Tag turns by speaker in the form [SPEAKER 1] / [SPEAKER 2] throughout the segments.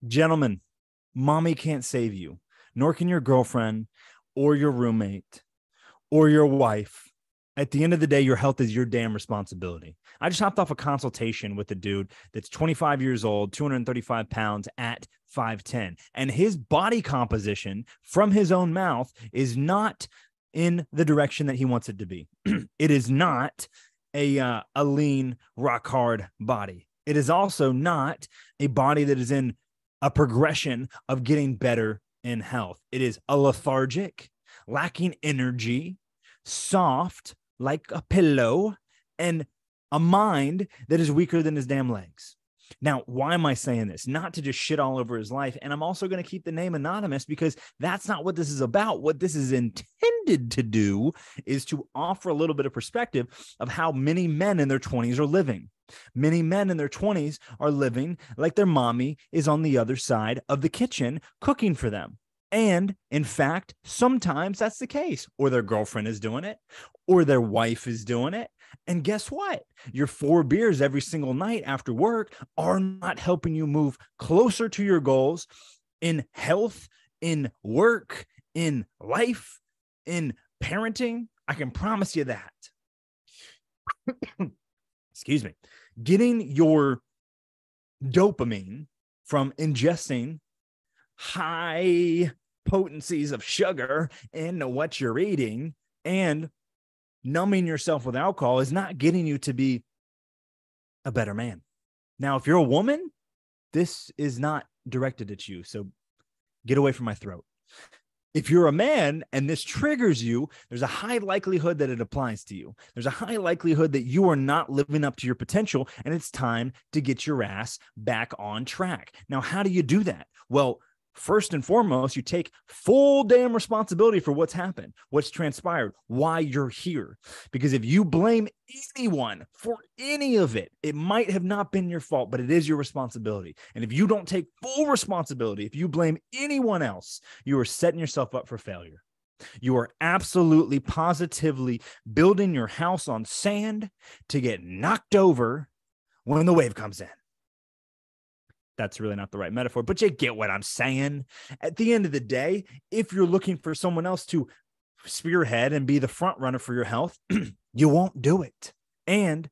[SPEAKER 1] Gentlemen, mommy can't save you, nor can your girlfriend or your roommate or your wife. At the end of the day, your health is your damn responsibility. I just hopped off a consultation with a dude that's 25 years old, 235 pounds at 5'10. And his body composition from his own mouth is not in the direction that he wants it to be. It is not a lean, rock hard body. It is also not a body that is in a progression of getting better in health. It is a lethargic, lacking energy, soft like a pillow, and a mind that is weaker than his damn legs. Now, why am I saying this? Not to just shit all over his life. And I'm also going to keep the name anonymous because that's not what this is about. What this is intended to do is to offer a little bit of perspective of how many men in their 20s are living. Many men in their 20s are living like their mommy is on the other side of the kitchen cooking for them. And in fact, sometimes that's the case, or their girlfriend is doing it, or their wife is doing it. And guess what? Your 4 beers every single night after work are not helping you move closer to your goals in health, in work, in life, in parenting. I can promise you that. Excuse me. Getting your dopamine from ingesting high potencies of sugar into what you're eating and numbing yourself with alcohol is not getting you to be a better man. Now, if you're a woman, this is not directed at you. So get away from my throat. If you're a man and this triggers you, there's a high likelihood that it applies to you. There's a high likelihood that you are not living up to your potential, and it's time to get your ass back on track. Now, how do you do that? Well, first and foremost, you take full damn responsibility for what's happened, what's transpired, why you're here. Because if you blame anyone for any of it, it might have not been your fault, but it is your responsibility. And if you don't take full responsibility, if you blame anyone else, you are setting yourself up for failure. You are absolutely, positively building your house on sand to get knocked over when the wave comes in. That's really not the right metaphor, but you get what I'm saying. At the end of the day, if you're looking for someone else to spearhead and be the front runner for your health, you won't do it. And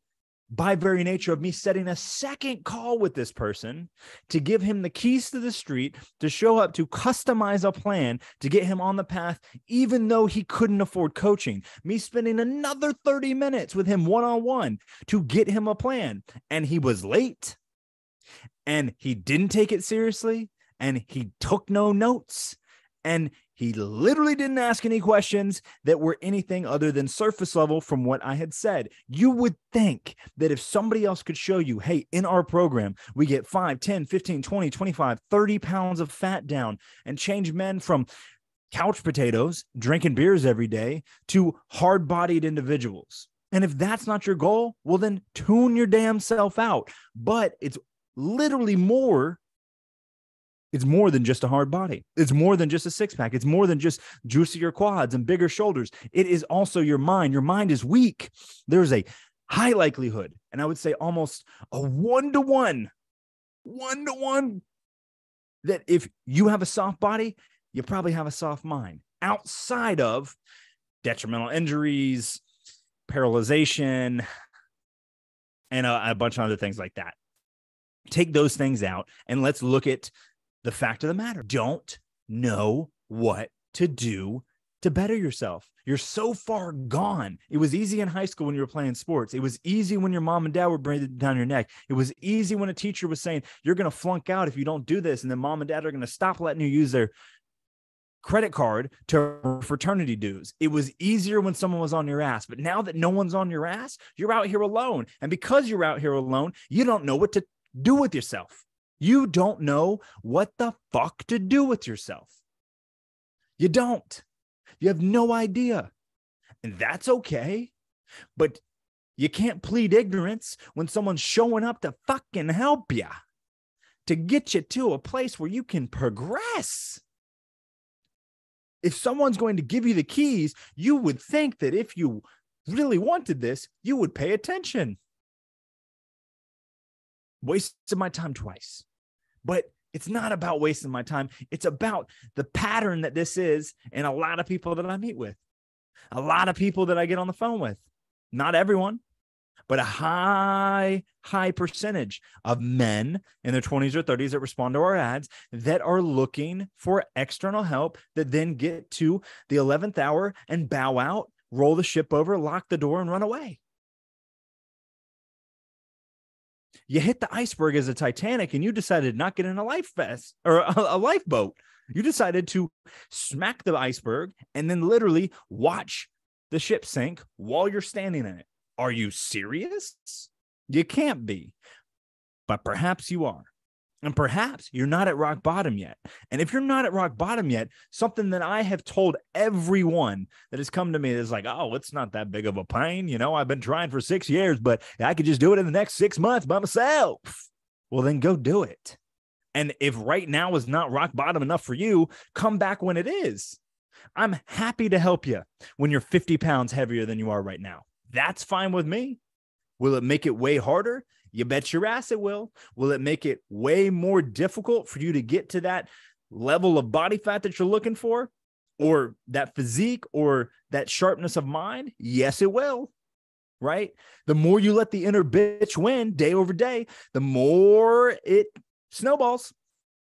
[SPEAKER 1] by very nature of me setting a second call with this person to give him the keys to the street, to show up, to customize a plan, to get him on the path, even though he couldn't afford coaching, me spending another 30 minutes with him one-on-one to get him a plan. And he was late. And he didn't take it seriously, and he took no notes, and he literally didn't ask any questions that were anything other than surface level from what I had said. You would think that if somebody else could show you, hey, in our program, we get 5, 10, 15, 20, 25, 30 pounds of fat down and change men from couch potatoes, drinking beers every day, to hard-bodied individuals. And if that's not your goal, well, then tune your damn self out. But it's literally more. It's more than just a hard body. It's more than just a six-pack. It's more than just juicier quads and bigger shoulders. It is also your mind. Your mind is weak. There's a high likelihood, and I would say almost a one-to-one, that if you have a soft body, you probably have a soft mind. Outside of detrimental injuries, paralyzation, and a bunch of other things like that. Take those things out and let's look at the fact of the matter. Don't know what to do to better yourself. You're so far gone. It was easy in high school when you were playing sports. It was easy when your mom and dad were breathing down your neck. It was easy when a teacher was saying, you're going to flunk out if you don't do this. And then mom and dad are going to stop letting you use their credit card to fraternity dues. It was easier when someone was on your ass. But now that no one's on your ass, you're out here alone. And because you're out here alone, you don't know what to do with yourself. You don't know what the fuck to do with yourself. You don't. You have no idea. And that's okay. But you can't plead ignorance when someone's showing up to fucking help you, to get you to a place where you can progress. If someone's going to give you the keys, you would think that if you really wanted this, you would pay attention. Wasted my time twice. But It's not about wasting my time. It's about the pattern that this is in a lot of people that I meet with, a lot of people that I get on the phone with. Not everyone, but a high percentage of men in their 20s or 30s that respond to our ads that are looking for external help, that then get to the 11th hour and bow out, roll the ship over, lock the door, and run away. You hit the iceberg as a Titanic and you decided not to get in a life vest or a lifeboat. You decided to smack the iceberg and then literally watch the ship sink while you're standing in it. Are you serious? You can't be, but perhaps you are. And perhaps you're not at rock bottom yet. And if you're not at rock bottom yet, something that I have told everyone that has come to me is like, oh, it's not that big of a pain. You know, I've been trying for 6 years, but I could just do it in the next 6 months by myself. Well, then go do it. And if right now is not rock bottom enough for you, come back when it is. I'm happy to help you when you're 50 pounds heavier than you are right now. That's fine with me. Will it make it way harder? You bet your ass it will. Will it make it way more difficult for you to get to that level of body fat that you're looking for, or that physique, or that sharpness of mind? Yes, it will. Right? The more you let the inner bitch win day over day, the more it snowballs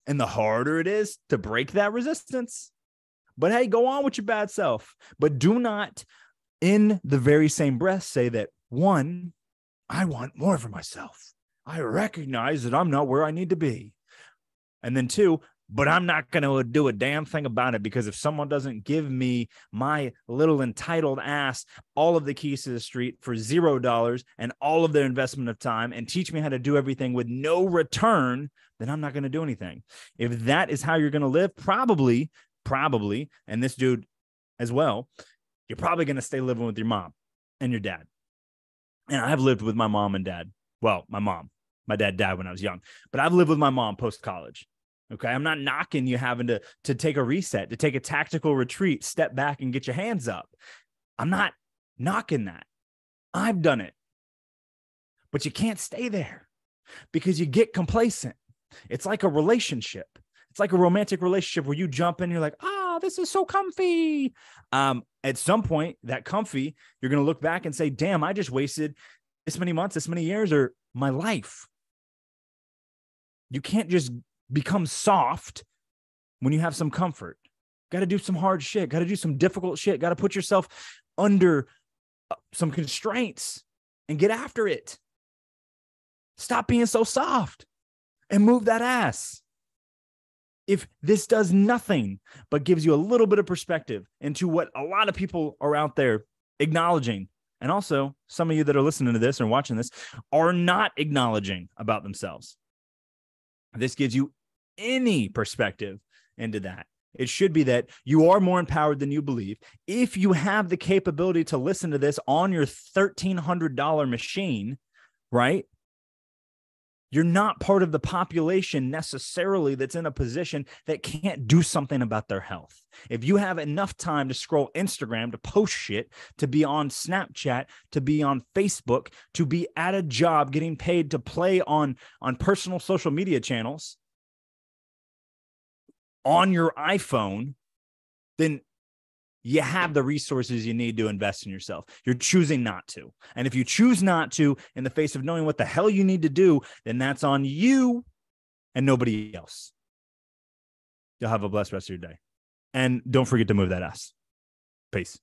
[SPEAKER 1] and the harder it is to break that resistance. But hey, go on with your bad self. But do not, in the very same breath, say that, one, I want more for myself. I recognize that I'm not where I need to be. And then two, but I'm not going to do a damn thing about it, because if someone doesn't give me, my little entitled ass, all of the keys to the street for $0 and all of their investment of time, and teach me how to do everything with no return, then I'm not going to do anything. If that is how you're going to live, probably, and this dude as well, you're probably going to stay living with your mom and your dad. And I've lived with my mom and dad. Well, my mom. My dad died when I was young, but I've lived with my mom post-college. Okay, I'm not knocking you having to take a reset, to take a tactical retreat, step back and get your hands up. I'm not knocking that. I've done it. But you can't stay there because you get complacent. It's like a relationship. It's like a romantic relationship where you jump in, you're like, oh, this is so comfy. At some point, that comfy, you're going to look back and say, damn, I just wasted this many months, this many years, or my life. You can't just become soft when you have some comfort. Got to do some hard shit. Got to do some difficult shit. Got to put yourself under some constraints and get after it. Stop being so soft and move that ass. If this does nothing but gives you a little bit of perspective into what a lot of people are out there acknowledging, and also some of you that are listening to this or watching this are not acknowledging about themselves, this gives you any perspective into that. It should be that you are more empowered than you believe. If you have the capability to listen to this on your $1,300 machine, right? You're not part of the population necessarily that's in a position that can't do something about their health. If you have enough time to scroll Instagram, to post shit, to be on Snapchat, to be on Facebook, to be at a job getting paid to play on personal social media channels on your iPhone, then you have the resources you need to invest in yourself. You're choosing not to. And if you choose not to, in the face of knowing what the hell you need to do, then that's on you and nobody else. You'll have a blessed rest of your day. And don't forget to move that ass. Peace.